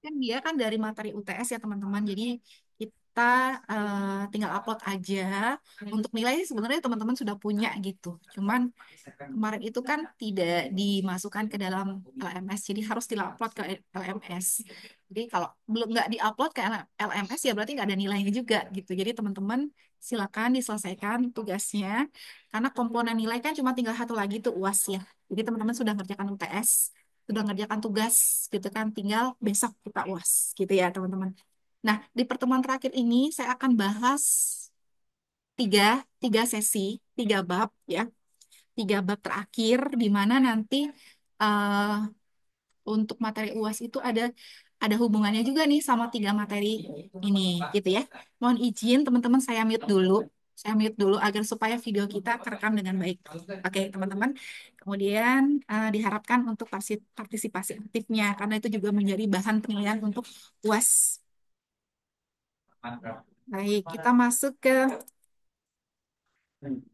Kan dia kan dari materi UTS ya teman-teman. Jadi kita tinggal upload aja. Untuk nilai sebenarnya teman-teman sudah punya gitu. Cuman kemarin itu kan tidak dimasukkan ke dalam LMS, jadi harus di-upload ke LMS. Jadi kalau belum nggak di-upload ke LMS ya berarti nggak ada nilainya juga gitu. Jadi teman-teman silakan diselesaikan tugasnya, karena komponen nilai kan cuma tinggal satu lagi tuh UAS ya. Jadi teman-teman sudah ngerjakan UTS, sudah ngerjakan tugas gitu kan, tinggal besok kita UAS gitu ya teman-teman. Nah, di pertemuan terakhir ini saya akan bahas tiga, tiga sesi, tiga bab ya, tiga bab terakhir di mana nanti eh, untuk materi UAS itu ada hubungannya juga nih sama tiga materi ini gitu ya. Mohon izin teman-teman saya mute dulu. Saya mute dulu agar supaya video kita terekam dengan baik. Oke, teman-teman. Kemudian diharapkan untuk partisipasi aktifnya karena itu juga menjadi bahan penilaian untuk UAS. Baik, kita masuk ke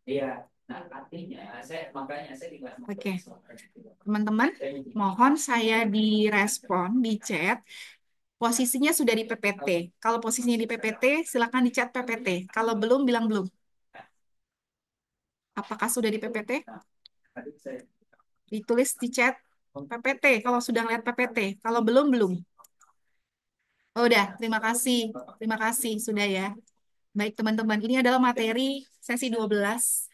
Iya. Nah, artinya makanya saya di kelas oke. Teman-teman, mohon saya direspon di chat. Posisinya sudah di PPT. Kalau posisinya di PPT, silakan di chat PPT. Kalau belum, bilang belum. Apakah sudah di PPT? Ditulis di chat PPT. Kalau sudah lihat PPT. Kalau belum, belum. Oh, udah, terima kasih. Terima kasih, sudah ya. Baik, teman-teman. Ini adalah materi sesi 12.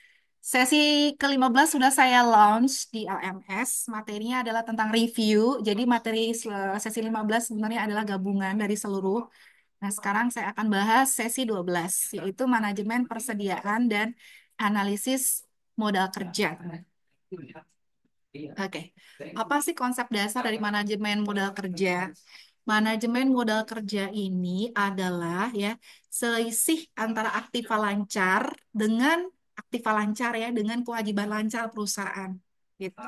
Sesi ke-15 sudah saya launch di LMS. Materinya adalah tentang review. Jadi materi sesi 15 sebenarnya adalah gabungan dari seluruh. Nah, sekarang saya akan bahas sesi 12, yaitu manajemen persediaan dan analisis modal kerja. Oke, apa sih konsep dasar dari manajemen modal kerja? Manajemen modal kerja ini adalah ya selisih antara aktiva lancar dengan dengan kewajiban lancar perusahaan. Gitu.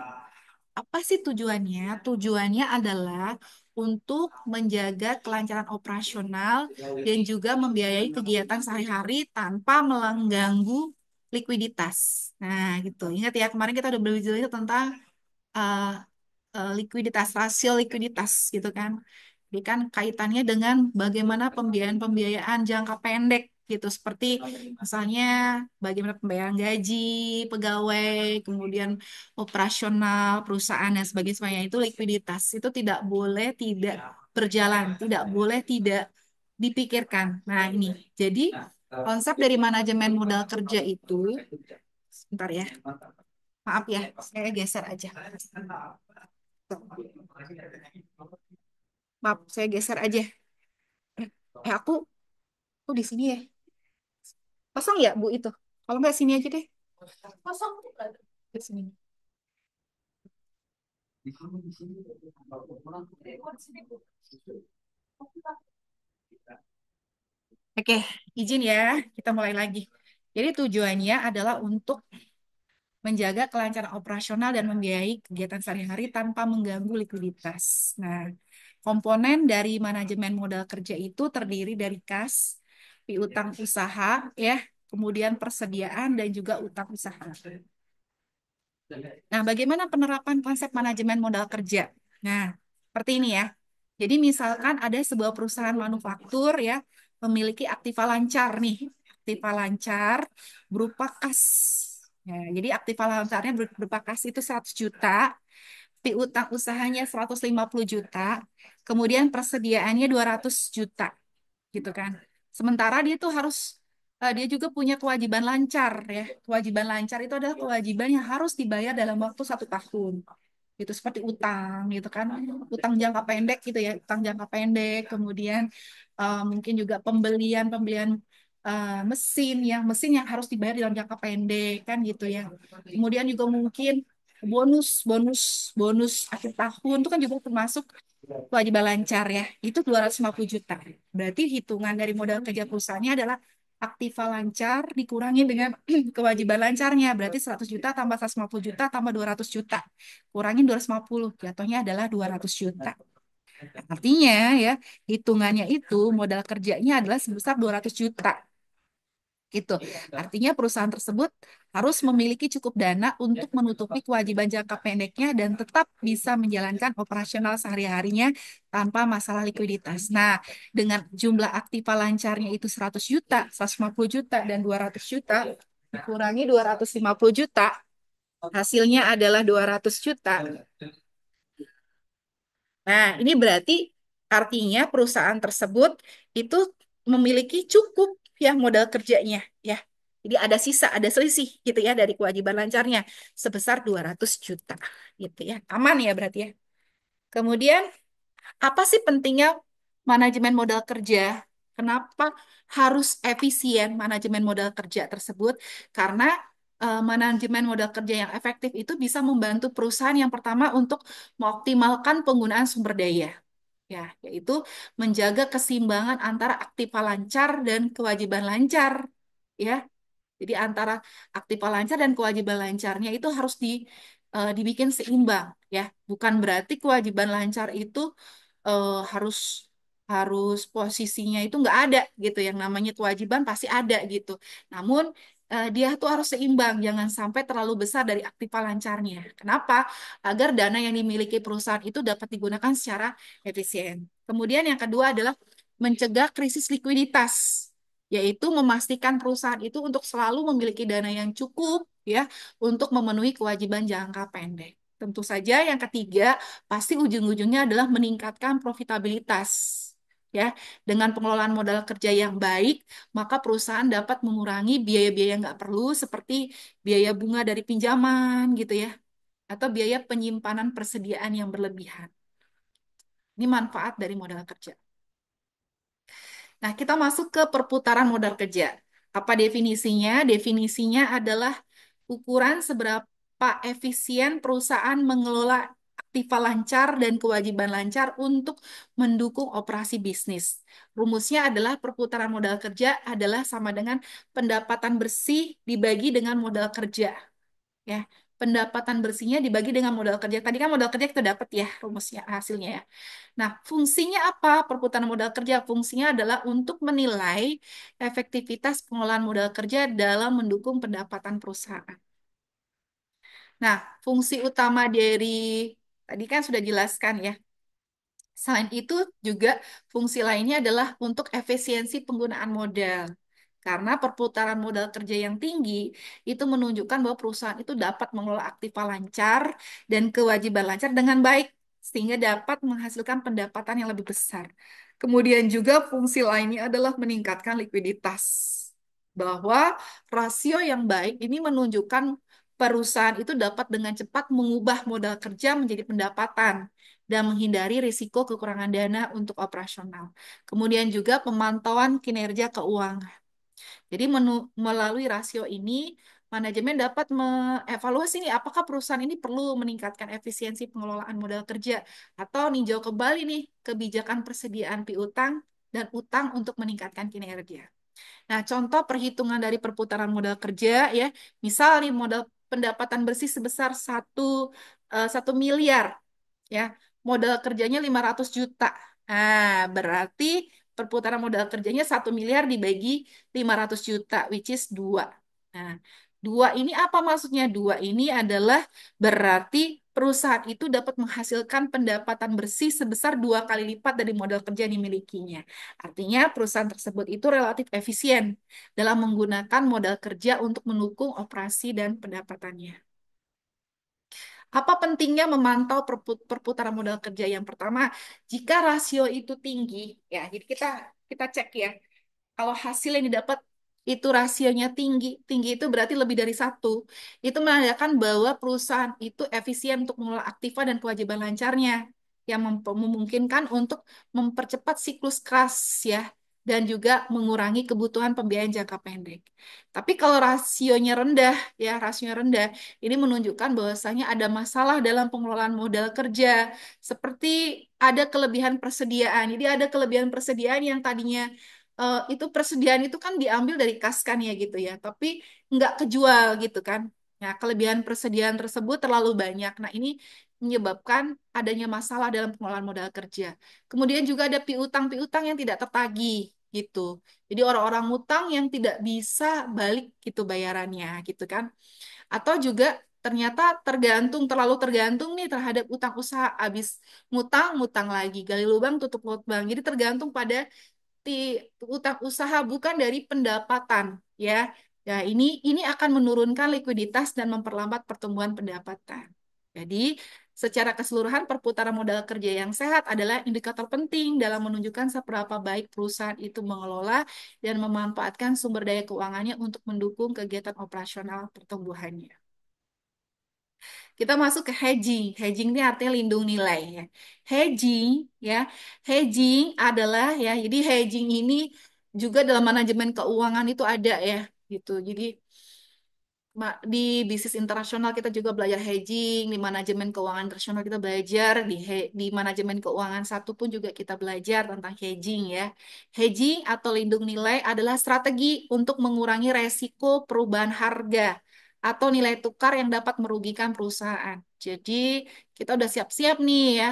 Apa sih tujuannya? Tujuannya adalah untuk menjaga kelancaran operasional dan juga membiayai kegiatan sehari-hari tanpa mengganggu likuiditas. Nah, gitu. Ingat ya, kemarin kita udah berbicara tentang uh, likuiditas, rasio likuiditas gitu kan. Jadi kan kaitannya dengan bagaimana pembiayaan-pembiayaan jangka pendek gitu, seperti misalnya bagaimana pembayaran gaji pegawai, kemudian operasional perusahaan dan sebagainya, itu likuiditas. Itu tidak boleh tidak berjalan, tidak boleh tidak dipikirkan. Nah, ini. Jadi konsep dari manajemen modal kerja itu, sebentar ya. Maaf ya, saya geser aja. Maaf, saya geser aja. Aku di sini ya. Pasang ya, Bu itu. Kalau nggak sini aja deh. Pasang di sini. Oke, izin ya. Kita mulai lagi. Jadi tujuannya adalah untuk menjaga kelancaran operasional dan membiayai kegiatan sehari-hari tanpa mengganggu likuiditas. Nah, komponen dari manajemen modal kerja itu terdiri dari kas, piutang usaha, ya, kemudian persediaan dan juga utang usaha. Nah, bagaimana penerapan konsep manajemen modal kerja? Nah, seperti ini ya. Jadi misalkan ada sebuah perusahaan manufaktur ya memiliki aktiva lancar nih, aktiva lancar berupa kas. Nah, jadi aktiva lancarnya berupa kas itu 100 juta, piutang usahanya 150 juta, kemudian persediaannya 200 juta gitu kan. Sementara dia juga punya kewajiban lancar ya. Kewajiban lancar itu adalah kewajiban yang harus dibayar dalam waktu 1 tahun. Itu seperti utang gitu kan. Utang jangka pendek gitu ya, utang jangka pendek, kemudian mungkin juga pembelian mesin yang harus dibayar dalam jangka pendek kan gitu ya. Kemudian juga mungkin bonus bonus bonus akhir tahun itu kan juga termasuk kewajiban lancar ya, itu 250 juta. Berarti hitungan dari modal kerja perusahaannya adalah aktiva lancar dikurangi dengan kewajiban lancarnya. Berarti 100 juta tambah 150 juta tambah 200 juta. Kurangin 250, jatuhnya adalah 200 juta. Artinya ya, hitungannya itu modal kerjanya adalah sebesar 200 juta. Gitu. Artinya perusahaan tersebut harus memiliki cukup dana untuk menutupi kewajiban jangka pendeknya dan tetap bisa menjalankan operasional sehari-harinya tanpa masalah likuiditas. Nah, dengan jumlah aktiva lancarnya itu 100 juta, 150 juta, dan 200 juta, dikurangi 250 juta, hasilnya adalah 200 juta. Nah, ini berarti artinya perusahaan tersebut itu memiliki cukup ya modal kerjanya ya. Jadi ada sisa, ada selisih gitu ya dari kewajiban lancarnya sebesar 200 juta gitu ya. Aman ya berarti ya. Kemudian apa sih pentingnya manajemen modal kerja? Kenapa harus efisien manajemen modal kerja tersebut? Karena manajemen modal kerja yang efektif itu bisa membantu perusahaan yang pertama untuk mengoptimalkan penggunaan sumber daya, ya, yaitu menjaga keseimbangan antara aktiva lancar dan kewajiban lancar, ya. Jadi antara aktiva lancar dan kewajiban lancarnya itu harus dibikin seimbang, ya. Bukan berarti kewajiban lancar itu harus harus posisinya itu nggak ada gitu. Yang namanya kewajiban pasti ada gitu. Namun dia tuh harus seimbang, jangan sampai terlalu besar dari aktiva lancarnya. Kenapa? Agar dana yang dimiliki perusahaan itu dapat digunakan secara efisien. Kemudian yang kedua adalah mencegah krisis likuiditas, yaitu memastikan perusahaan itu untuk selalu memiliki dana yang cukup ya untuk memenuhi kewajiban jangka pendek. Tentu saja yang ketiga pasti ujung-ujungnya adalah meningkatkan profitabilitas. Ya, dengan pengelolaan modal kerja yang baik, maka perusahaan dapat mengurangi biaya-biaya yang nggak perlu seperti biaya bunga dari pinjaman gitu ya, atau biaya penyimpanan persediaan yang berlebihan. Ini manfaat dari modal kerja. Nah, kita masuk ke perputaran modal kerja. Apa definisinya? Definisinya adalah ukuran seberapa efisien perusahaan mengelola aktiva lancar dan kewajiban lancar untuk mendukung operasi bisnis. Rumusnya adalah perputaran modal kerja adalah sama dengan pendapatan bersih dibagi dengan modal kerja. Ya, pendapatan bersihnya dibagi dengan modal kerja. Tadi kan modal kerja kita dapat ya rumusnya, hasilnya ya. Nah, fungsinya apa? Perputaran modal kerja fungsinya adalah untuk menilai efektivitas pengelolaan modal kerja dalam mendukung pendapatan perusahaan. Nah, fungsi utama dari tadi kan sudah jelaskan ya. Selain itu juga fungsi lainnya adalah untuk efisiensi penggunaan modal. Karena perputaran modal kerja yang tinggi itu menunjukkan bahwa perusahaan itu dapat mengelola aktiva lancar dan kewajiban lancar dengan baik sehingga dapat menghasilkan pendapatan yang lebih besar. Kemudian juga fungsi lainnya adalah meningkatkan likuiditas. Bahwa rasio yang baik ini menunjukkan perusahaan itu dapat dengan cepat mengubah modal kerja menjadi pendapatan dan menghindari risiko kekurangan dana untuk operasional. Kemudian juga pemantauan kinerja keuangan. Jadi melalui rasio ini, manajemen dapat mengevaluasi nih, apakah perusahaan ini perlu meningkatkan efisiensi pengelolaan modal kerja atau ninjau kembali nih kebijakan persediaan piutang dan utang untuk meningkatkan kinerja. Nah, contoh perhitungan dari perputaran modal kerja ya, misal nih modal pendapatan bersih sebesar 1 miliar ya, modal kerjanya 500 juta. Nah, berarti perputaran modal kerjanya 1 miliar dibagi 500 juta, which is 2. Nah, 2 ini apa maksudnya? 2 ini adalah berarti perusahaan itu dapat menghasilkan pendapatan bersih sebesar 2 kali lipat dari modal kerja yang dimilikinya. Artinya perusahaan tersebut itu relatif efisien dalam menggunakan modal kerja untuk mendukung operasi dan pendapatannya. Apa pentingnya memantau perputaran modal kerja? Yang pertama, jika rasio itu tinggi, ya, jadi kita cek ya. Kalau hasil yang didapat itu rasionya tinggi, tinggi itu berarti lebih dari satu. Itu menandakan bahwa perusahaan itu efisien untuk mengelola aktiva dan kewajiban lancarnya, yang memungkinkan untuk mempercepat siklus kas ya, dan juga mengurangi kebutuhan pembiayaan jangka pendek. Tapi kalau rasionya rendah, ya rasionya rendah, ini menunjukkan bahwasanya ada masalah dalam pengelolaan modal kerja, seperti ada kelebihan persediaan. Jadi ada kelebihan persediaan yang tadinya itu persediaan itu kan diambil dari kas kan ya gitu ya, tapi nggak kejual gitu kan. Nah, kelebihan persediaan tersebut terlalu banyak. Nah, ini menyebabkan adanya masalah dalam pengelolaan modal kerja. Kemudian juga ada piutang-piutang yang tidak tertagih. gitu. Jadi orang-orang ngutang yang tidak bisa balik gitu bayarannya gitu kan. Atau juga ternyata terlalu tergantung nih terhadap utang usaha, habis ngutang, ngutang lagi, gali lubang, tutup lubang. Jadi tergantung pada di utang usaha bukan dari pendapatan ya. Ya, ini akan menurunkan likuiditas dan memperlambat pertumbuhan pendapatan. Jadi, secara keseluruhan perputaran modal kerja yang sehat adalah indikator penting dalam menunjukkan seberapa baik perusahaan itu mengelola dan memanfaatkan sumber daya keuangannya untuk mendukung kegiatan operasional pertumbuhannya. Kita masuk ke hedging. Hedging ini artinya lindung nilai ya. Hedging ya, hedging adalah ya, jadi hedging ini juga dalam manajemen keuangan itu ada ya, gitu. Jadi di bisnis internasional kita juga belajar hedging, di manajemen keuangan internasional kita belajar, di manajemen keuangan satu pun juga kita belajar tentang hedging ya. Hedging atau lindung nilai adalah strategi untuk mengurangi resiko perubahan harga atau nilai tukar yang dapat merugikan perusahaan. Jadi kita udah siap-siap nih ya.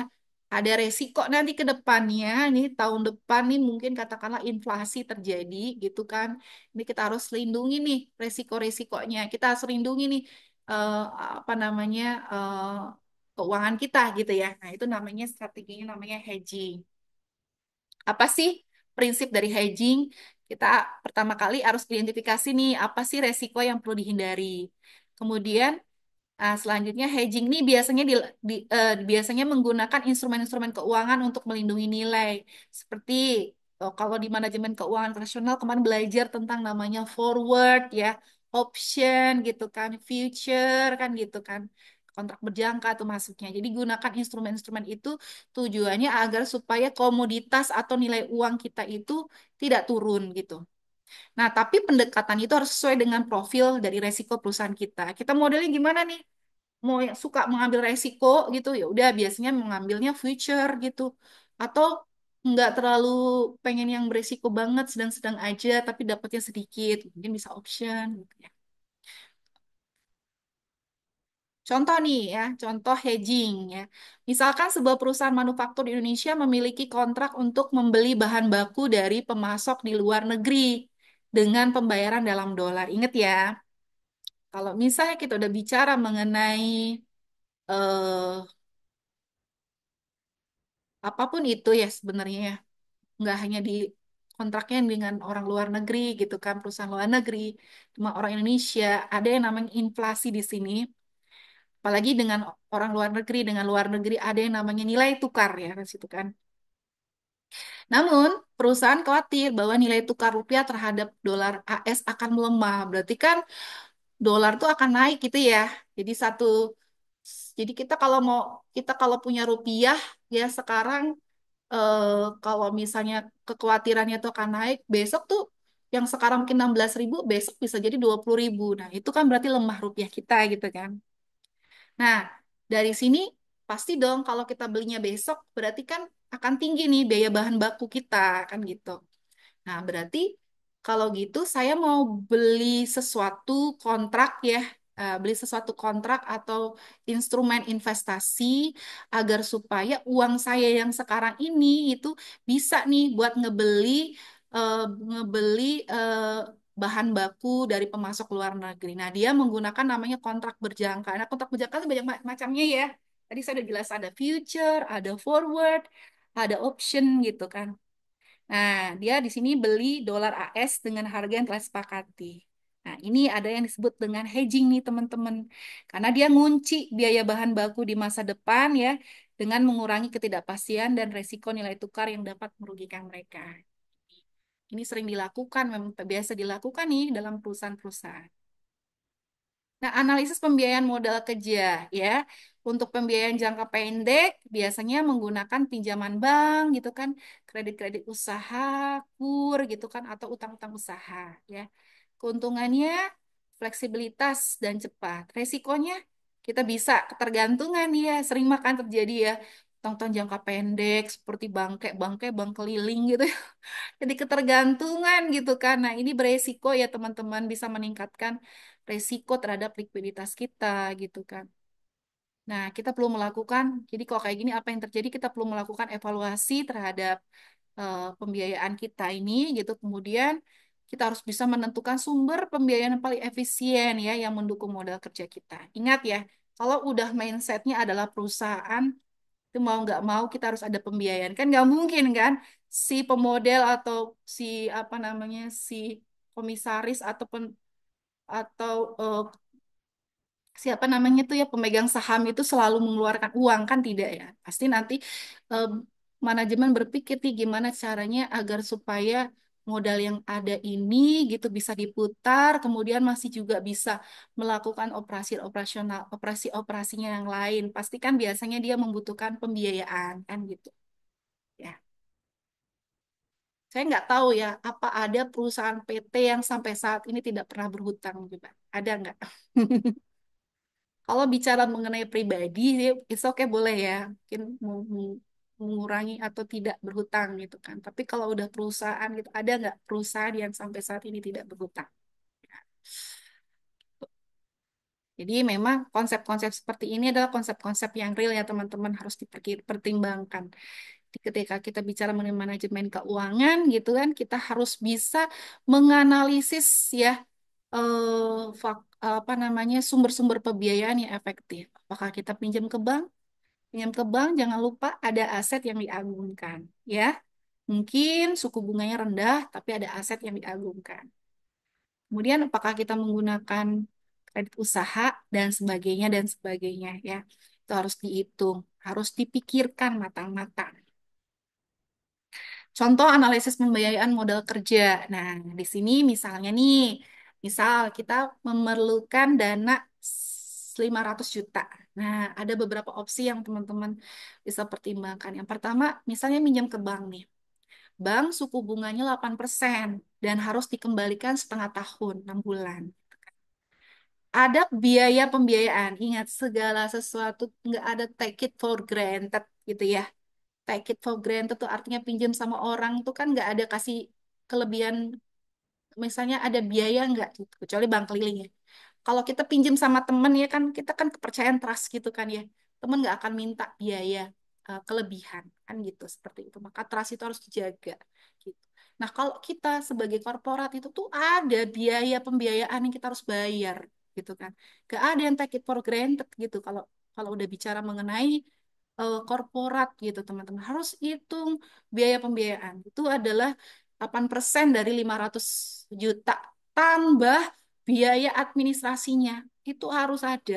Ada resiko nanti ke depannya, nih tahun depan nih mungkin katakanlah inflasi terjadi gitu kan. Ini kita harus lindungi nih resiko-resikonya. Kita harus lindungi nih eh, apa namanya keuangan kita gitu ya. Nah, itu namanya strateginya namanya hedging. Apa sih prinsip dari hedging? Kita pertama kali harus identifikasi nih apa sih resiko yang perlu dihindari. Kemudian selanjutnya hedging ini biasanya biasanya menggunakan instrumen-instrumen keuangan untuk melindungi nilai. Seperti kalau di manajemen keuangan internasional kemarin belajar tentang namanya forward ya, option gitu kan, future kan gitu kan. Kontrak berjangka tuh masuknya. Jadi gunakan instrumen-instrumen itu tujuannya agar supaya komoditas atau nilai uang kita itu tidak turun gitu. Nah, tapi pendekatan itu harus sesuai dengan profil dari resiko perusahaan kita. Kita modelnya gimana nih? Mau yang suka mengambil resiko gitu, ya udah biasanya mengambilnya future gitu. Atau nggak terlalu pengen yang beresiko banget, sedang-sedang aja, tapi dapatnya sedikit. Mungkin bisa option gitu ya. Contoh nih ya, contoh hedging ya. Misalkan sebuah perusahaan manufaktur di Indonesia memiliki kontrak untuk membeli bahan baku dari pemasok di luar negeri dengan pembayaran dalam dolar. Ingat ya, kalau misalnya kita udah bicara mengenai eh, apapun itu ya sebenarnya ya, nggak hanya di kontraknya dengan orang luar negeri gitu kan, perusahaan luar negeri, cuma orang Indonesia, ada yang namanya inflasi di sini. Apalagi dengan orang luar negeri ada yang namanya nilai tukar ya, di situ kan. Namun, perusahaan khawatir bahwa nilai tukar rupiah terhadap dolar AS akan melemah. Berarti kan dolar tuh akan naik gitu ya. Jadi jadi kita kalau punya rupiah ya sekarang kalau misalnya kekhawatirannya tuh akan naik, besok tuh yang sekarang mungkin 16.000, besok bisa jadi 20.000. Nah, itu kan berarti lemah rupiah kita gitu kan. Nah, dari sini pasti dong kalau kita belinya besok, berarti kan akan tinggi nih biaya bahan baku kita, kan gitu. Nah, berarti kalau gitu saya mau beli sesuatu kontrak ya, beli sesuatu kontrak atau instrumen investasi agar supaya uang saya yang sekarang ini itu bisa nih buat eh, ngebeli bahan baku dari pemasok luar negeri. Nah, dia menggunakan namanya kontrak berjangka. Nah, kontrak berjangka itu banyak macamnya ya. Tadi saya udah jelas ada future, ada forward, ada option gitu kan. Nah, dia di sini beli dolar AS dengan harga yang telah sepakati. Nah, ini ada yang disebut dengan hedging nih, teman-teman. Karena dia ngunci biaya bahan baku di masa depan ya, dengan mengurangi ketidakpastian dan resiko nilai tukar yang dapat merugikan mereka. Ini sering dilakukan, memang biasa dilakukan nih dalam perusahaan-perusahaan. Nah, analisis pembiayaan modal kerja ya. Untuk pembiayaan jangka pendek biasanya menggunakan pinjaman bank gitu kan, kredit-kredit usaha, kur gitu kan atau utang-utang usaha ya. Keuntungannya fleksibilitas dan cepat. Resikonya kita bisa ketergantungan ya, sering makan terjadi ya. Utang-utang jangka pendek seperti bangke-bangke, bank keliling gitu. Jadi ketergantungan gitu kan. Nah, ini beresiko ya teman-teman bisa meningkatkan resiko terhadap likuiditas kita gitu kan. Nah, kita perlu melakukan, jadi kalau kayak gini apa yang terjadi? Kita perlu melakukan evaluasi terhadap pembiayaan kita ini gitu. Kemudian kita harus bisa menentukan sumber pembiayaan yang paling efisien ya yang mendukung modal kerja kita. Ingat ya, kalau udah mindsetnya adalah perusahaan itu mau nggak mau kita harus ada pembiayaan kan nggak mungkin kan si pemodel atau si apa namanya si komisaris atau siapa namanya tuh ya pemegang saham itu selalu mengeluarkan uang kan tidak ya pasti nanti eh, manajemen berpikir nih gimana caranya agar supaya modal yang ada ini gitu bisa diputar kemudian masih juga bisa melakukan operasinya yang lain pasti kan biasanya dia membutuhkan pembiayaan kan gitu ya saya nggak tahu ya apa ada perusahaan PT yang sampai saat ini tidak pernah berhutang juga ada nggak. Kalau bicara mengenai pribadi, it's okay boleh ya, mungkin mengurangi atau tidak berhutang gitu kan. Tapi kalau udah perusahaan gitu, ada nggak perusahaan yang sampai saat ini tidak berhutang? Jadi memang konsep-konsep seperti ini adalah konsep-konsep yang real ya teman-teman harus dipertimbangkan. Ketika kita bicara mengenai manajemen keuangan gitu kan, kita harus bisa menganalisis ya apa namanya sumber-sumber pembiayaan yang efektif. Apakah kita pinjam ke bank? Pinjam ke bank, jangan lupa ada aset yang diagunkan, ya. Mungkin suku bunganya rendah, tapi ada aset yang diagunkan. Kemudian, apakah kita menggunakan kredit usaha dan sebagainya, ya. Itu harus dihitung, harus dipikirkan matang-matang. Contoh analisis pembiayaan modal kerja. Nah, di sini misalnya nih, misal kita memerlukan dana 500 juta. Nah, ada beberapa opsi yang teman-teman bisa pertimbangkan. Yang pertama, misalnya minjam ke bank nih. Bank suku bunganya 8% dan harus dikembalikan setengah tahun, 6 bulan. Ada biaya pembiayaan. Ingat, segala sesuatu nggak ada take it for granted gitu ya. Take it for granted tuh artinya pinjam sama orang tuh kan nggak ada kasih kelebihan misalnya ada biaya nggak gitu kecuali bank keliling ya kalau kita pinjam sama temen ya kan kita kan kepercayaan trust gitu kan ya temen nggak akan minta biaya kelebihan kan gitu seperti itu maka trust itu harus dijaga gitu nah kalau kita sebagai korporat itu tuh ada biaya pembiayaan yang kita harus bayar gitu kan nggak ada yang take it for granted gitu kalau kalau udah bicara mengenai korporat gitu teman-teman harus hitung biaya pembiayaan itu adalah 8% dari 500 juta tambah biaya administrasinya itu harus ada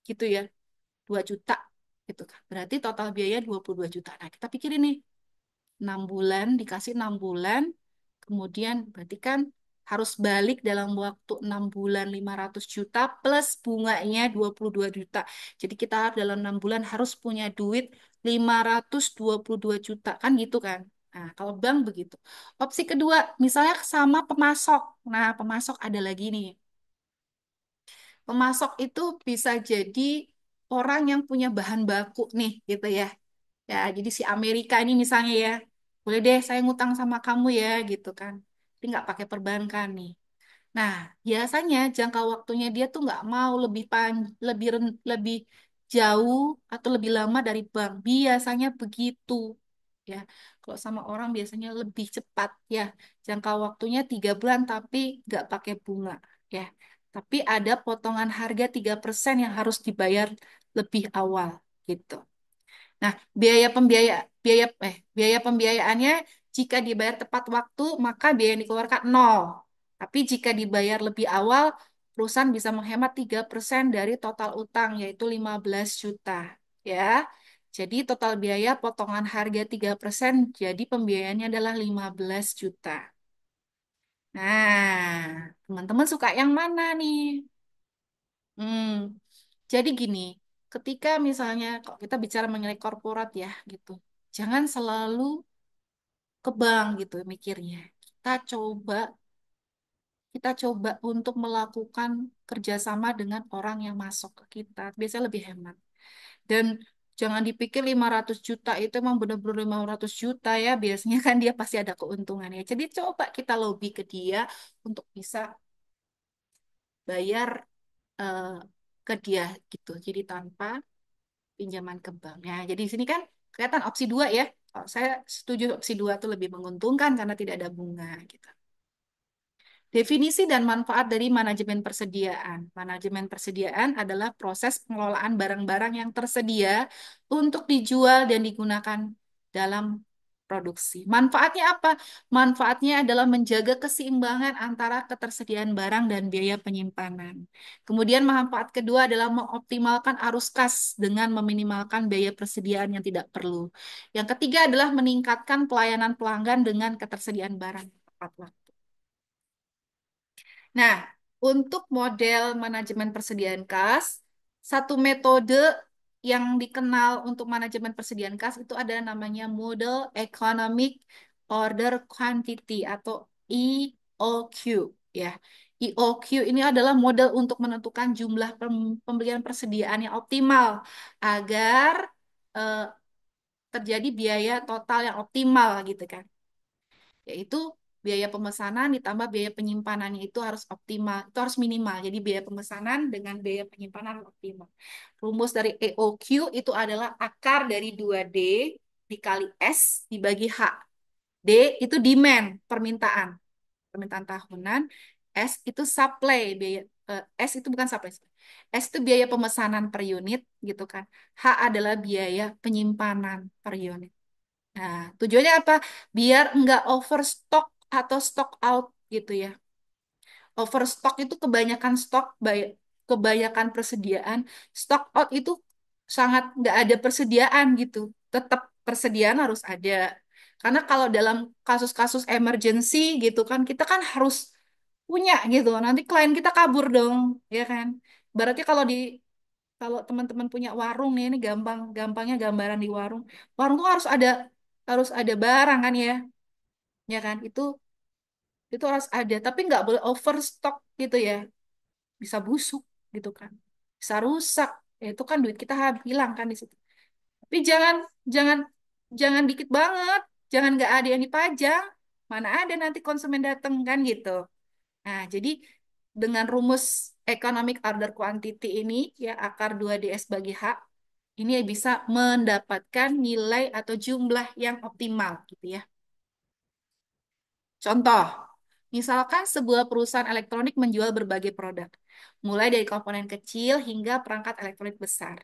gitu ya 2 juta gitu kan berarti total biaya 22 juta nah kita pikirin nih 6 bulan dikasih 6 bulan kemudian berarti kan harus balik dalam waktu 6 bulan 500 juta plus bunganya 22 juta. Jadi kita dalam 6 bulan harus punya duit 522 juta kan gitu kan. Nah, kalau bank begitu. Opsi kedua, misalnya sama pemasok. Nah, pemasok ada lagi nih. Pemasok itu bisa jadi orang yang punya bahan baku nih gitu ya. Ya, jadi si Amerika ini misalnya ya, boleh deh saya ngutang sama kamu ya gitu kan. Tapi nggak pakai perbankan nih. Nah, biasanya jangka waktunya dia tuh nggak mau lebih jauh atau lebih lama dari bank. Biasanya begitu. Ya, kalau sama orang biasanya lebih cepat ya. Jangka waktunya 3 bulan tapi nggak pakai bunga ya. Tapi ada potongan harga 3% yang harus dibayar lebih awal gitu. Nah, biaya pembiayaannya jika dibayar tepat waktu, maka biaya yang dikeluarkan nol. Tapi jika dibayar lebih awal, perusahaan bisa menghemat 3% dari total utang, yaitu 15 juta. Ya. Jadi total biaya potongan harga 3%, jadi pembiayaannya adalah 15 juta. Nah, teman-teman suka yang mana nih? Hmm, jadi gini, ketika misalnya kalau kita bicara mengenai korporat ya gitu, jangan selalu ke bank gitu mikirnya. Coba, kita coba untuk melakukan kerjasama dengan orang yang masuk ke kita. Biasanya lebih hemat. Dan jangan dipikir 500 juta itu emang benar-benar 500 juta ya. Biasanya kan dia pasti ada keuntungannya. Jadi coba kita lobby ke dia untuk bisa bayar eh, ke dia gitu. Jadi tanpa pinjaman ke bank. Nah, jadi di sini kan kelihatan opsi dua ya. Oh, saya setuju opsi 2 itu lebih menguntungkan karena tidak ada bunga gitu. Definisi dan manfaat dari manajemen persediaan. Manajemen persediaan adalah proses pengelolaan barang-barang yang tersedia untuk dijual dan digunakan dalam produksi. Manfaatnya apa? Manfaatnya adalah menjaga keseimbangan antara ketersediaan barang dan biaya penyimpanan. Kemudian manfaat kedua adalah mengoptimalkan arus kas dengan meminimalkan biaya persediaan yang tidak perlu. Yang ketiga adalah meningkatkan pelayanan pelanggan dengan ketersediaan barang tepat waktu. Nah, untuk model manajemen persediaan kas, satu metode yang dikenal untuk manajemen persediaan kas itu ada namanya model Economic Order Quantity atau EOQ ya. EOQ ini adalah model untuk menentukan jumlah pembelian persediaan yang optimal agar eh, terjadi biaya total yang optimal gitu kan, yaitu biaya pemesanan ditambah biaya penyimpanannya itu harus optimal, itu harus minimal. Jadi biaya pemesanan dengan biaya penyimpanan harus optimal. Rumus dari EOQ itu adalah akar dari 2D dikali S dibagi H. D itu demand, permintaan, permintaan tahunan. S itu supply, biaya S itu bukan supply. S itu biaya pemesanan per unit gitu kan. H adalah biaya penyimpanan per unit. Nah, tujuannya apa? Biar nggak overstock atau stock out gitu ya. Overstock itu kebanyakan stok, kebanyakan persediaan. Stock out itu sangat nggak ada persediaan gitu. Tetap persediaan harus ada. Karena kalau dalam kasus-kasus emergency gitu kan, kita kan harus punya gitu. Nanti klien kita kabur dong, ya kan? Berarti kalau teman-teman punya warung nih, ini gampangnya gambaran di warung. Warung tuh harus ada barang kan ya, ya kan? Itu harus ada, tapi nggak boleh overstock gitu ya. Bisa busuk gitu kan, bisa rusak. Ya, itu kan duit kita hilang kan di situ. Tapi jangan jangan dikit banget, jangan nggak ada yang dipajang. Mana ada nanti konsumen datang kan gitu. Nah, jadi dengan rumus economic order quantity ini ya akar 2DS bagi H ini bisa mendapatkan nilai atau jumlah yang optimal gitu ya. Contoh, misalkan sebuah perusahaan elektronik menjual berbagai produk, mulai dari komponen kecil hingga perangkat elektronik besar.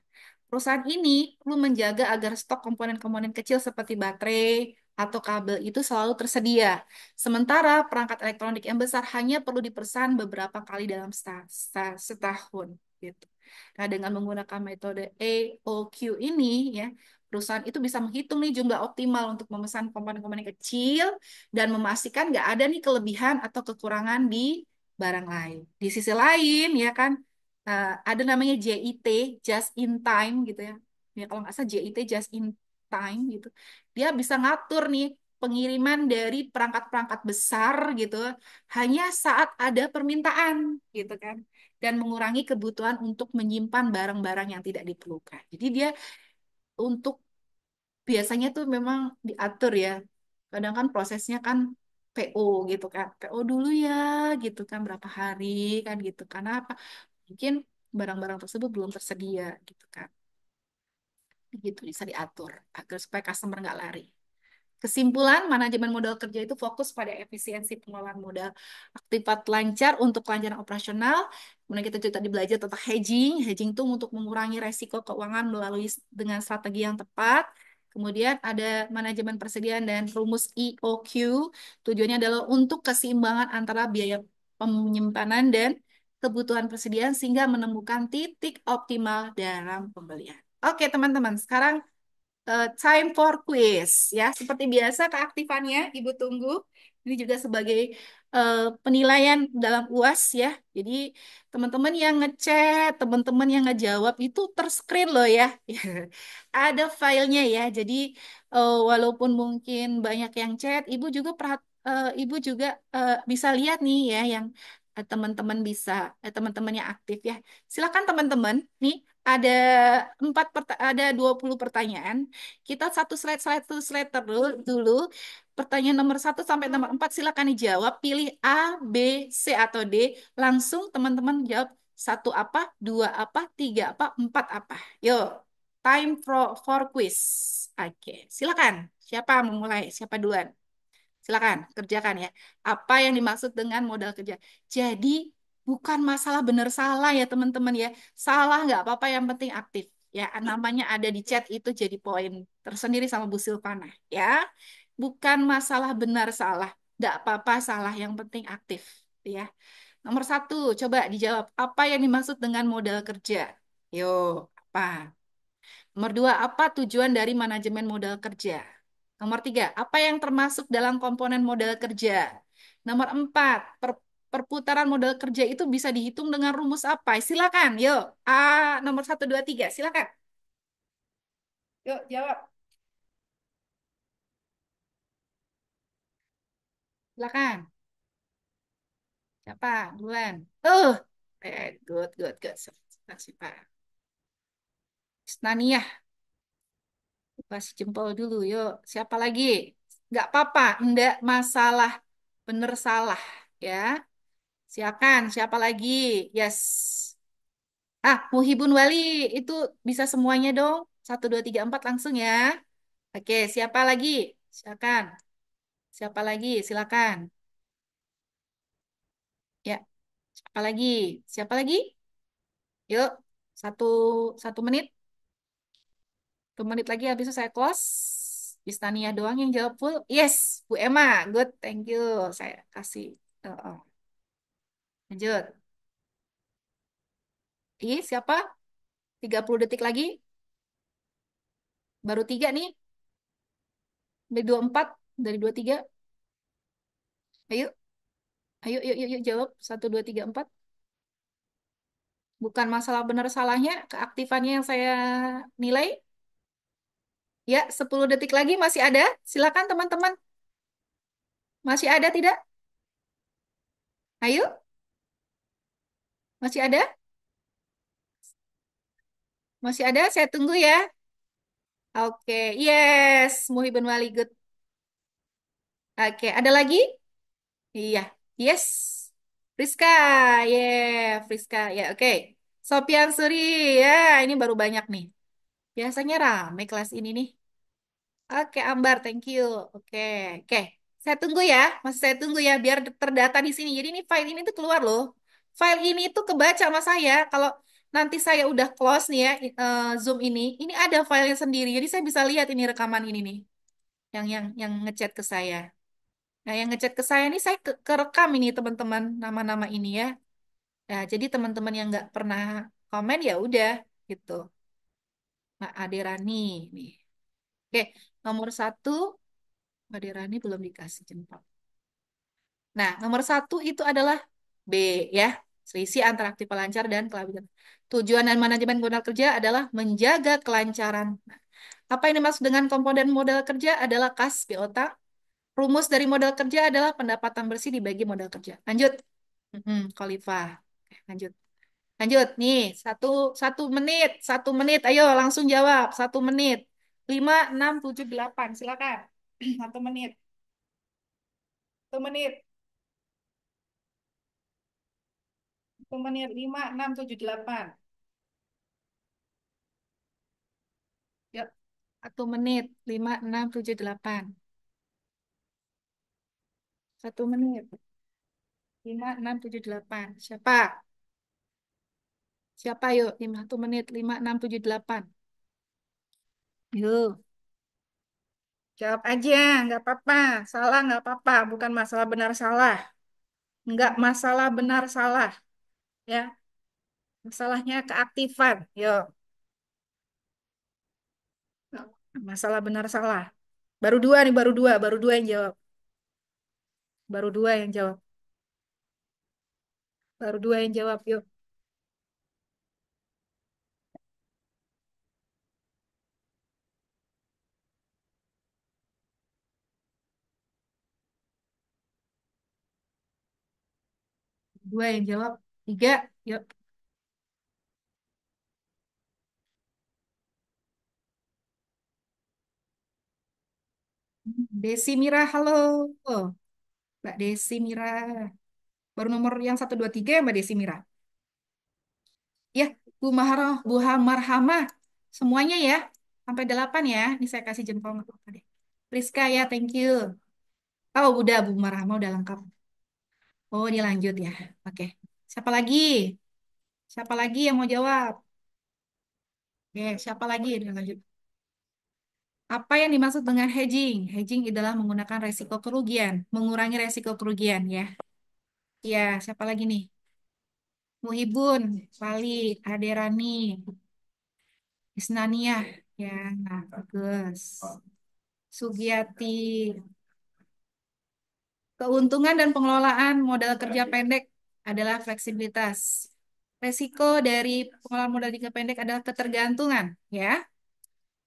Perusahaan ini perlu menjaga agar stok komponen-komponen kecil seperti baterai atau kabel itu selalu tersedia. Sementara perangkat elektronik yang besar hanya perlu dipesan beberapa kali dalam setahun. Gitu. Nah, dengan menggunakan metode AOQ ini, ya, perusahaan itu bisa menghitung nih jumlah optimal untuk memesan komponen-komponen kecil dan memastikan nggak ada nih kelebihan atau kekurangan di barang lain. Di sisi lain, ya kan, ada namanya JIT, just in time gitu ya. Ya kalau nggak salah JIT just in time gitu. Dia bisa ngatur nih pengiriman dari perangkat-perangkat besar gitu hanya saat ada permintaan gitu kan, dan mengurangi kebutuhan untuk menyimpan barang-barang yang tidak diperlukan. Jadi dia untuk biasanya tuh memang diatur ya. Kadang kan prosesnya kan PO gitu kan. PO dulu ya gitu kan berapa hari kan gitu. Karena apa? Mungkin barang-barang tersebut belum tersedia gitu kan. Gitu bisa diatur agar supaya customer nggak lari. Kesimpulan, manajemen modal kerja itu fokus pada efisiensi pengelolaan modal, aktifat lancar untuk kelancaran operasional. Kemudian kita juga tadi belajar tentang hedging. Hedging itu untuk mengurangi resiko keuangan melalui dengan strategi yang tepat. Kemudian ada manajemen persediaan dan rumus EOQ. Tujuannya adalah untuk keseimbangan antara biaya penyimpanan dan kebutuhan persediaan sehingga menemukan titik optimal dalam pembelian. Oke, teman-teman, sekarang time for quiz ya. Seperti biasa keaktifannya Ibu tunggu. Ini juga sebagai penilaian dalam UAS ya. Jadi teman-teman yang ngechat, teman-teman yang ngejawab itu terscreen loh ya. Ada filenya ya. Jadi walaupun mungkin banyak yang chat, Ibu juga bisa lihat nih ya yang teman-teman teman-teman yang aktif ya. Silakan teman-teman nih ada ada 20 pertanyaan. Kita satu slide dulu. Pertanyaan nomor 1 sampai nomor 4 silakan dijawab. Pilih A, B, C atau D. Langsung teman-teman jawab satu apa, dua apa, tiga apa, empat apa. Yuk, time for quiz. Oke, silakan. Siapa mau mulai? Siapa duluan? Silakan, kerjakan ya. Apa yang dimaksud dengan modal kerja? Jadi, bukan masalah benar salah ya teman-teman ya. Salah nggak apa-apa, yang penting aktif. Ya, namanya ada di chat itu jadi poin tersendiri sama Bu Silvana. Ya, bukan masalah benar salah. Nggak apa-apa salah, yang penting aktif. Ya. Nomor satu, coba dijawab. Apa yang dimaksud dengan modal kerja? Yo, apa? Nomor dua, apa tujuan dari manajemen modal kerja? Nomor tiga, apa yang termasuk dalam komponen modal kerja? Nomor empat, perputaran modal kerja itu bisa dihitung dengan rumus apa? Silakan, yuk. Nomor satu, dua, tiga, silakan. Yuk, jawab. Silakan. Siapa? Duluan. Good, good, good. Siapa? Nania, kasih jempol dulu, yuk. Siapa lagi? Nggak apa-apa, nggak masalah. Bener salah, ya. Silakan, siapa lagi? Yes. Muhibun Wali, itu bisa semuanya dong. Satu, dua, tiga, empat langsung ya. Oke, siapa lagi? Silakan. Siapa lagi? Silakan. Ya, siapa lagi? Siapa lagi? Yuk, satu, 1 menit. 2 menit lagi habis itu saya close. Istania doang yang jawab full. Yes, Bu Emma. Good, thank you. Saya kasih. Lanjut. Siapa? 30 detik lagi. Baru tiga nih. Dari 24, dari 23. Ayo. Ayo, yuk, yuk, yuk, jawab. 1, 2, 3, 4. Bukan masalah benar salahnya, keaktifannya yang saya nilai. Ya, 10 detik lagi masih ada. Silakan teman-teman. Masih ada tidak? Ayo, masih ada? Masih ada? Saya tunggu ya. Oke, yes. Muhibun Wali, good. Oke, ada lagi? Iya, yes. Friska, yeah, Friska, ya, oke. Sopian Suri, ya, ini baru banyak nih. Biasanya rame kelas ini nih. Oke, Ambar, thank you. Oke, oke. Saya tunggu ya, masih saya tunggu ya, biar terdata di sini. Jadi ini file ini tuh keluar loh. File ini tuh kebaca sama saya. Kalau nanti saya udah close nih ya, Zoom ini ada filenya sendiri. Jadi saya bisa lihat ini rekaman ini nih, yang ngechat ke saya. Nah, yang ngechat ke saya ini saya kerekam ini teman-teman nama-nama ini ya. Nah, jadi teman-teman yang nggak pernah komen ya udah gitu. Mbak Aderani nih. Oke, nomor satu. Madirani belum dikasih jempol. Nah, nomor satu itu adalah B ya. Selisih antara aktif pelancar dan kelabisan. Tujuan dan manajemen modal kerja adalah menjaga kelancaran. Nah, apa yang dimaksud dengan komponen modal kerja adalah kas BOTA. Rumus dari modal kerja adalah pendapatan bersih dibagi modal kerja. Lanjut. Khalifah. Oke, lanjut. Lanjut. Nih, 1 menit. 1 menit. Ayo langsung jawab. 1 menit. 5, 6, 7, 8. Silakan. 1 menit. 1 menit. 1 menit, 5, 6, 7, 8. Yuk, 1 menit, 5, 6, 7, 8. 1 menit, 5, 6, 7, 8. Siapa? Siapa yuk? 1 menit, 5, 6, 7, 8. Yuk, jawab aja, nggak apa-apa. Salah nggak apa-apa, bukan masalah benar salah. Nggak masalah benar salah, ya. Masalahnya keaktifan. Yuk, masalah benar salah. Baru dua nih, baru dua yang jawab. Baru dua yang jawab. Baru dua yang jawab, yuk. Dua yang jawab. Tiga, yuk. Desi Mira, halo. Oh, Mbak Desi Mira. Baru nomor yang 1, 2, 3 ya Mbak Desi Mira. Ya, Bu Marhamah. Semuanya ya. Sampai 8 ya. Ini saya kasih jempol nggak apa-apa deh. Priska ya, thank you. Oh, udah Bu Marhama udah lengkap. Oh, dia lanjut ya. Oke. Siapa lagi? Siapa lagi yang mau jawab? Oke, siapa lagi? Udah lanjut. Apa yang dimaksud dengan hedging? Hedging adalah menggunakan resiko kerugian, mengurangi resiko kerugian ya. Ya, siapa lagi nih? Muhibun, Wali, Aderani, Isnaniah. Ya, nah, bagus. Sugiyati. Keuntungan dan pengelolaan modal kerja pendek adalah fleksibilitas. Resiko dari pengelolaan modal jangka pendek adalah ketergantungan, ya.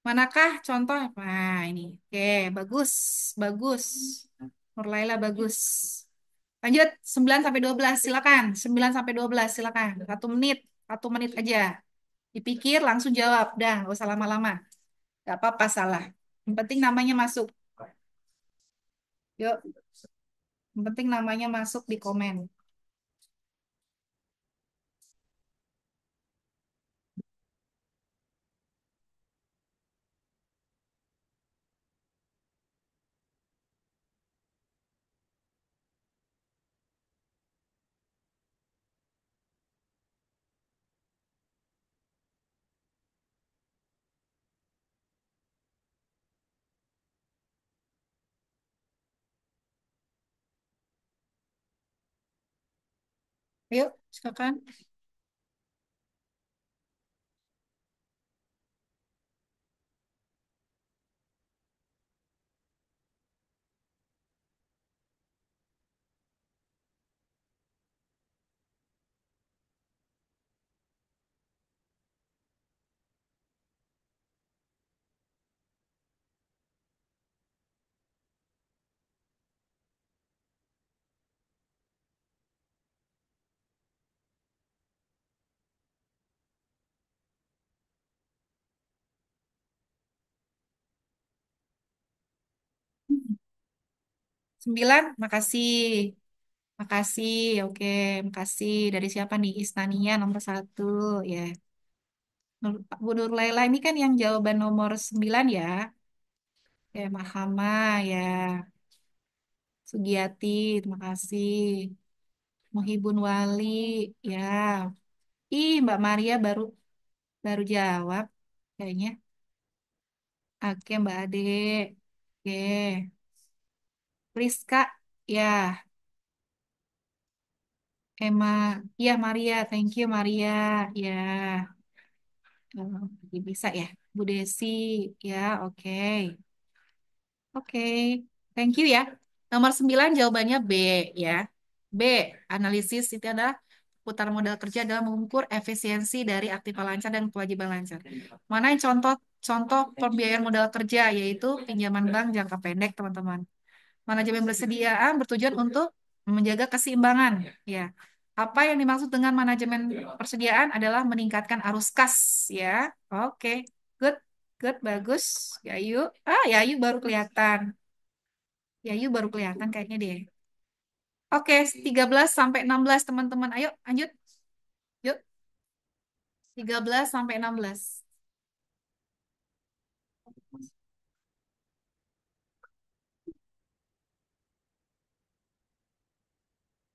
Manakah contoh? Nah, ini. Oke, bagus. Bagus. Nurlaila bagus. Lanjut, 9 sampai 12 silakan. 9 sampai 12 silakan. 1 menit. 1 menit aja. Dipikir langsung jawab. Dah, nggak usah lama-lama. Gak apa-apa salah. Yang penting namanya masuk. Yuk, yang penting namanya masuk di komen. Yuk, silakan. Sembilan, makasih. Makasih, oke, makasih. Dari siapa nih? Istania nomor 1, ya. Bu Nur Laila ini kan yang jawaban nomor 9 ya. Ya, Mahama, ya. Sugiyati, terima kasih. Muhibun Wali, ya. Ih, Mbak Maria baru baru jawab, kayaknya. Oke, Mbak Ade. Oke. Priska, ya. Emma, ya Maria, thank you Maria, ya. Bisa ya. Bu Desi, ya, oke. Oke, thank you ya. Nomor 9 jawabannya B ya. B, analisis itu adalah putaran modal kerja adalah mengukur efisiensi dari aktiva lancar dan kewajiban lancar. Mana yang contoh pembiayaan modal kerja yaitu pinjaman bank jangka pendek, teman-teman. Manajemen persediaan bertujuan untuk menjaga keseimbangan. Ya, apa yang dimaksud dengan manajemen persediaan adalah meningkatkan arus kas. Ya, oke, good, good, bagus. Yayu, Yayu baru kelihatan. Yayu baru kelihatan kayaknya deh. Oke, 13 sampai 16 teman-teman. Ayo, lanjut. Yuk, 13 sampai 16.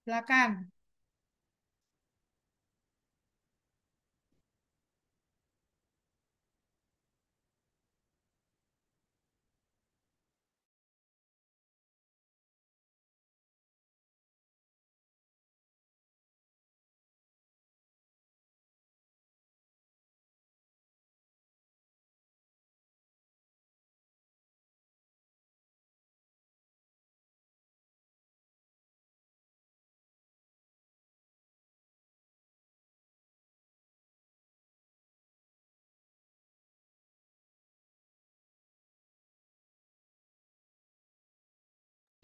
Silakan.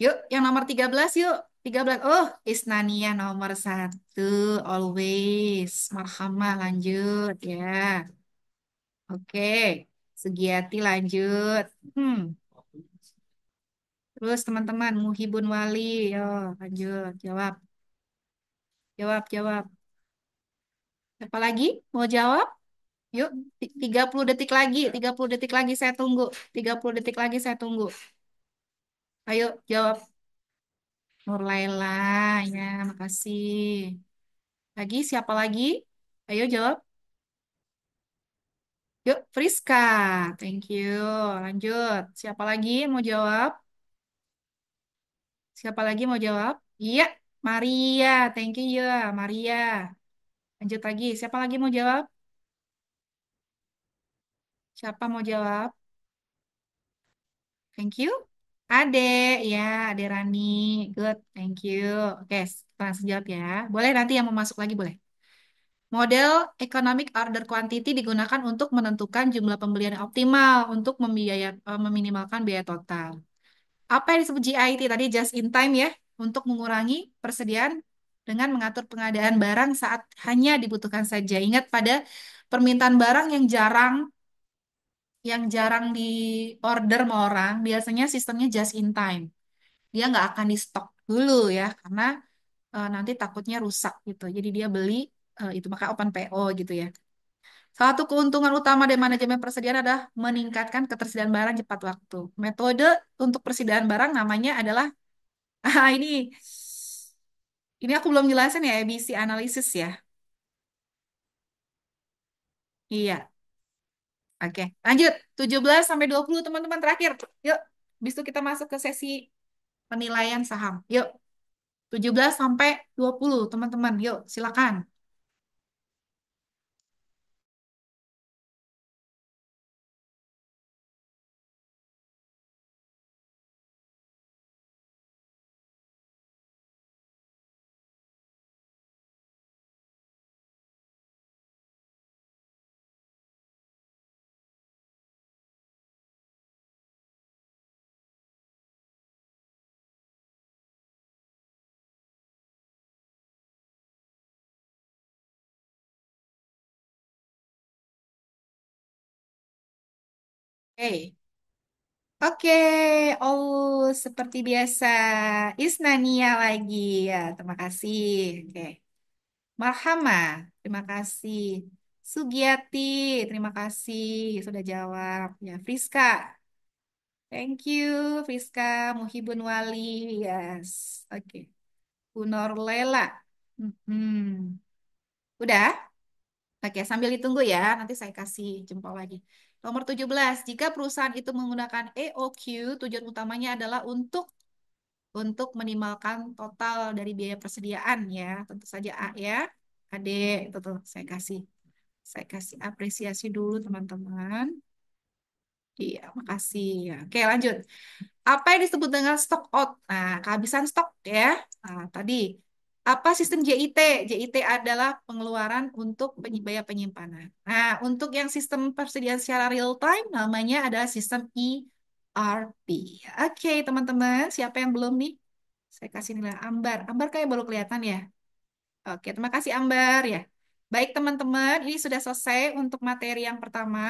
Yuk, yang nomor 13 yuk. 13. Oh, Isnania nomor 1. Always. Marhamah lanjut ya. Oke. Sugiyati lanjut. Terus teman-teman, Muhibun Wali. Yo, lanjut. Jawab. Jawab, jawab. Siapa lagi? Mau jawab? Yuk, 30 detik lagi. 30 detik lagi saya tunggu. 30 detik lagi saya tunggu. Ayo jawab. Nurlaila, ya, makasih. Lagi, siapa lagi? Ayo jawab. Yuk, Friska. Thank you. Lanjut. Siapa lagi yang mau jawab? Siapa lagi mau jawab? Iya, Maria. Thank you ya, Maria. Lanjut lagi. Siapa lagi mau jawab? Siapa mau jawab? Thank you. Ade, ya, Ade Rani. Good, thank you. Oke, langsung jawab ya. Boleh nanti yang mau masuk lagi boleh. Model Economic Order Quantity digunakan untuk menentukan jumlah pembelian yang optimal untuk meminimalkan biaya total. Apa yang disebut GIT tadi, just in time ya, untuk mengurangi persediaan dengan mengatur pengadaan barang saat hanya dibutuhkan saja. Ingat pada permintaan barang yang jarang di order sama orang, biasanya sistemnya just in time. Dia nggak akan di stok dulu ya, karena nanti takutnya rusak gitu. Jadi dia beli itu maka open PO gitu ya. Satu keuntungan utama dari manajemen persediaan adalah meningkatkan ketersediaan barang cepat waktu. Metode untuk persediaan barang namanya adalah ini aku belum jelasin ya, ABC analysis ya. Iya. Oke, lanjut. 17 sampai 20 teman-teman terakhir. Yuk. Habis itu kita masuk ke sesi penilaian saham. Yuk. 17 sampai 20 teman-teman. Yuk, silakan. Oke. Oke, oh seperti biasa, Isnania lagi ya, terima kasih. Oke, Marhama, terima kasih. Sugiati, terima kasih sudah jawab. Ya, Friska, thank you, Friska. Muhibun Wali, yes. Oke, Bunor Lela, hmm. Udah? Oke, sambil ditunggu ya, nanti saya kasih jempol lagi. Nomor 17, jika perusahaan itu menggunakan EOQ, tujuan utamanya adalah untuk minimalkan total dari biaya persediaan ya. Tentu saja A ya. AD itu tuh saya kasih apresiasi dulu teman-teman. Iya, makasih ya. Oke, lanjut. Apa yang disebut dengan stock out? Nah, kehabisan stok ya. Nah, tadi apa sistem JIT? JIT adalah pengeluaran untuk biaya penyimpanan. Nah, untuk yang sistem persediaan secara real time namanya adalah sistem ERP. Oke, teman-teman, siapa yang belum nih? Saya kasih nilai Ambar. Ambar kayak baru kelihatan ya. Oke, terima kasih Ambar ya. Baik teman-teman, ini sudah selesai untuk materi yang pertama.